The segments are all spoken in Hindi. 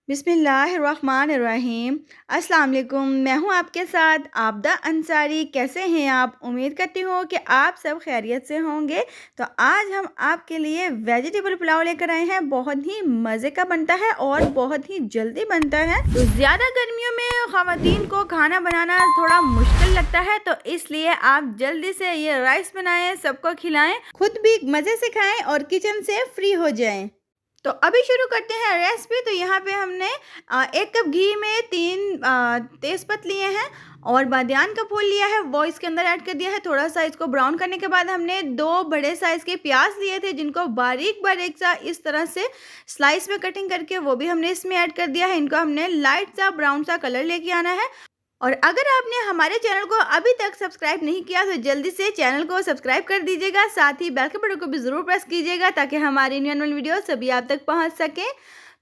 बिस्मिल्लाहिर्रहमानिर्रहीम। अस्सलाम वालेकुम। मैं हूं आपके साथ आबदा अंसारी। कैसे हैं आप? उम्मीद करती हूँ कि आप सब खैरियत से होंगे। तो आज हम आपके लिए वेजिटेबल पुलाव लेकर आए हैं। बहुत ही मज़े का बनता है और बहुत ही जल्दी बनता है। तो ज़्यादा गर्मियों में ख़वातीन को खाना बनाना थोड़ा मुश्किल लगता है, तो इसलिए आप जल्दी से ये राइस बनाएं, सबको खिलाएं, खुद भी मज़े से खाएं और किचन से फ्री हो जाएं। तो अभी शुरू करते हैं रेसिपी। तो यहाँ पे हमने 1 कप घी में 3 तेज़पत्ता लिए हैं और बादियान का फूल लिया है, वो इसके अंदर ऐड कर दिया है। थोड़ा सा इसको ब्राउन करने के बाद हमने 2 बड़े साइज़ के प्याज लिए थे, जिनको बारीक बारीक सा इस तरह से स्लाइस में कटिंग करके वो भी हमने इसमें ऐड कर दिया है। इनको हमने लाइट सा ब्राउन सा कलर लेके आना है। और अगर आपने हमारे चैनल को अभी तक सब्सक्राइब नहीं किया तो जल्दी से चैनल को सब्सक्राइब कर दीजिएगा, साथ ही बेल के बटन को भी ज़रूर प्रेस कीजिएगा ताकि हमारी न्यू नई वीडियो सभी आप तक पहुंच सकें।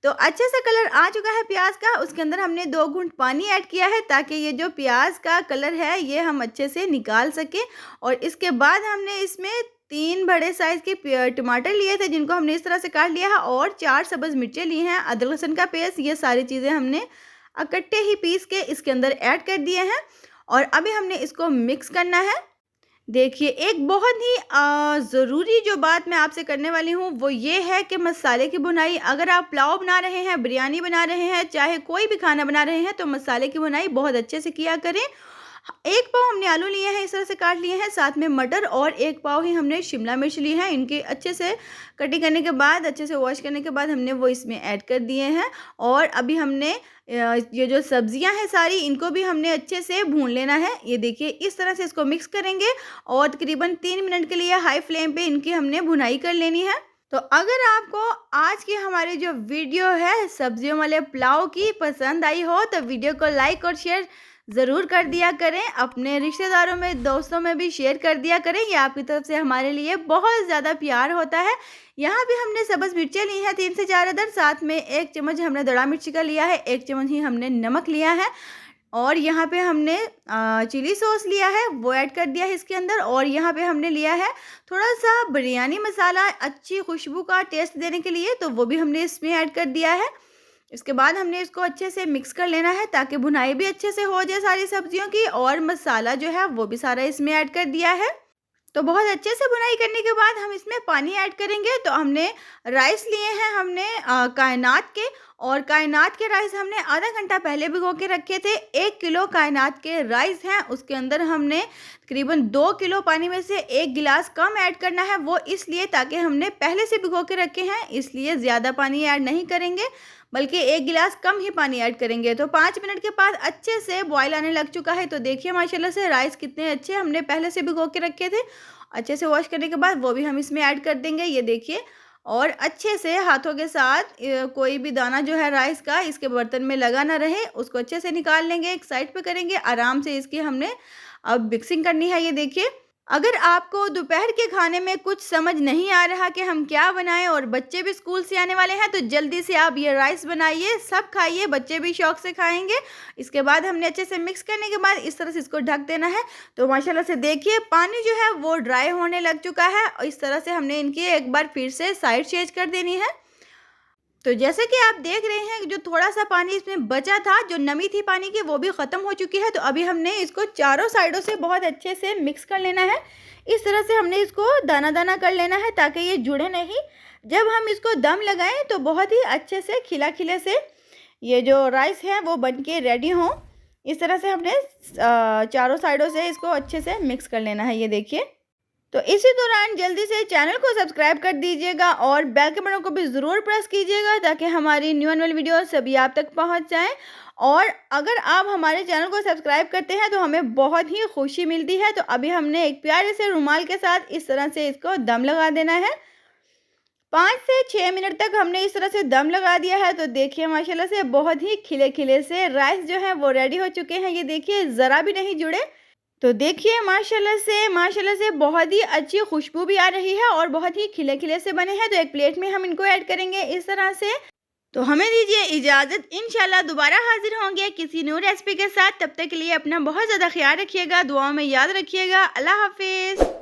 तो अच्छे से कलर आ चुका है प्याज का। उसके अंदर हमने 2 घूंट पानी ऐड किया है ताकि ये जो प्याज का कलर है ये हम अच्छे से निकाल सकें। और इसके बाद हमने इसमें 3 बड़े साइज़ के टमाटर लिए थे, जिनको हमने इस तरह से काट लिया है, और 4 सब्ज़ मिर्चें ली हैं, अदरक लहसुन का पेस्ट। ये सारी चीज़ें हमने इकट्ठे ही पीस के इसके अंदर ऐड कर दिए हैं और अभी हमने इसको मिक्स करना है। देखिए, एक बहुत ही ज़रूरी जो बात मैं आपसे करने वाली हूँ वो ये है कि मसाले की भुनाई, अगर आप पुलाव बना रहे हैं, बिरयानी बना रहे हैं, चाहे कोई भी खाना बना रहे हैं, तो मसाले की भुनाई बहुत अच्छे से किया करें। 1 पाव हमने आलू लिए हैं, इस तरह से काट लिए हैं, साथ में मटर, और 1 पाव ही हमने शिमला मिर्च ली है। इनके अच्छे से कटिंग करने के बाद, अच्छे से वॉश करने के बाद हमने वो इसमें ऐड कर दिए हैं। और अभी हमने ये जो सब्जियां हैं सारी, इनको भी हमने अच्छे से भून लेना है। ये देखिए, इस तरह से इसको मिक्स करेंगे और तकरीबन 3 मिनट के लिए हाई फ्लेम पे इनकी हमने भुनाई कर लेनी है। तो अगर आपको आज की हमारी जो वीडियो है सब्जियों वाले पुलाव की पसंद आई हो तो वीडियो को लाइक और शेयर ज़रूर कर दिया करें। अपने रिश्तेदारों में, दोस्तों में भी शेयर कर दिया करें। ये आपकी तरफ से हमारे लिए बहुत ज़्यादा प्यार होता है। यहाँ भी हमने सब्ज़ मिर्चें ली हैं 3 से 4 अदर, साथ में 1 चम्मच हमने दड़ा मिर्ची का लिया है, 1 चम्मच ही हमने नमक लिया है, और यहाँ पे हमने चिली सॉस लिया है, वो ऐड कर दिया है इसके अंदर। और यहाँ पे हमने लिया है थोड़ा सा बिरयानी मसाला, अच्छी खुशबू का टेस्ट देने के लिए, तो वो भी हमने इसमें ऐड कर दिया है। इसके बाद हमने इसको अच्छे से मिक्स कर लेना है ताकि भुनाई भी अच्छे से हो जाए सारी सब्जियों की, और मसाला जो है वो भी सारा इसमें ऐड कर दिया है। तो बहुत अच्छे से बुनाई करने के बाद हम इसमें पानी ऐड करेंगे। तो हमने राइस लिए हैं, हमने कायनात के, और कायनात के राइस हमने आधा घंटा पहले भिगो के रखे थे। 1 किलो कायनात के राइस हैं, उसके अंदर हमने तकरीबन 2 किलो पानी में से 1 गिलास कम ऐड करना है। वो इसलिए ताकि हमने पहले से भिगो के रखे हैं, इसलिए ज़्यादा पानी ऐड नहीं करेंगे, बल्कि 1 गिलास कम ही पानी ऐड करेंगे। तो 5 मिनट के बाद अच्छे से बॉयल आने लग चुका है। तो देखिए माशाल्लाह से राइस कितने अच्छे हमने पहले से भिगो के रखे थे। अच्छे से वॉश करने के बाद वो भी हम इसमें ऐड कर देंगे। ये देखिए, और अच्छे से हाथों के साथ कोई भी दाना जो है राइस का इसके बर्तन में लगा ना रहे, उसको अच्छे से निकाल लेंगे, एक साइड पे करेंगे। आराम से इसकी हमने अब मिक्सिंग करनी है। ये देखिए, अगर आपको दोपहर के खाने में कुछ समझ नहीं आ रहा कि हम क्या बनाएं, और बच्चे भी स्कूल से आने वाले हैं, तो जल्दी से आप ये राइस बनाइए, सब खाइए, बच्चे भी शौक से खाएंगे। इसके बाद हमने अच्छे से मिक्स करने के बाद इस तरह से इसको ढक देना है। तो माशाल्लाह से देखिए, पानी जो है वो ड्राई होने लग चुका है, और इस तरह से हमने इनकी एक बार फिर से साइड चेंज कर देनी है। तो जैसे कि आप देख रहे हैं, जो थोड़ा सा पानी इसमें बचा था, जो नमी थी पानी की, वो भी ख़त्म हो चुकी है। तो अभी हमने इसको चारों साइडों से बहुत अच्छे से मिक्स कर लेना है। इस तरह से हमने इसको दाना दाना कर लेना है ताकि ये जुड़े नहीं। जब हम इसको दम लगाएं तो बहुत ही अच्छे से खिला खिले से ये जो राइस है वो बन के रेडी हों। इस तरह से हमने चारों साइडों से इसको अच्छे से मिक्स कर लेना है। ये देखिए, तो इसी दौरान जल्दी से चैनल को सब्सक्राइब कर दीजिएगा और बेल के बटन को भी ज़रूर प्रेस कीजिएगा ताकि हमारी न्यू एनुअल वीडियो सभी आप तक पहुंच जाएं। और अगर आप हमारे चैनल को सब्सक्राइब करते हैं तो हमें बहुत ही खुशी मिलती है। तो अभी हमने एक प्यारे से रुमाल के साथ इस तरह से इसको दम लगा देना है। 5 से 6 मिनट तक हमने इस तरह से दम लगा दिया है। तो देखिए माशाल्लाह से बहुत ही खिले खिले से राइस जो है वो रेडी हो चुके हैं। ये देखिए, ज़रा भी नहीं जुड़े। तो देखिए माशाल्लाह से बहुत ही अच्छी खुशबू भी आ रही है और बहुत ही खिले खिले से बने हैं। तो एक प्लेट में हम इनको ऐड करेंगे इस तरह से। तो हमें दीजिए इजाज़त, इंशाल्लाह दोबारा हाजिर होंगे किसी न्यू रेसिपी के साथ। तब तक के लिए अपना बहुत ज़्यादा ख्याल रखिएगा, दुआओं में याद रखिएगा। अल्लाह हाफिज़।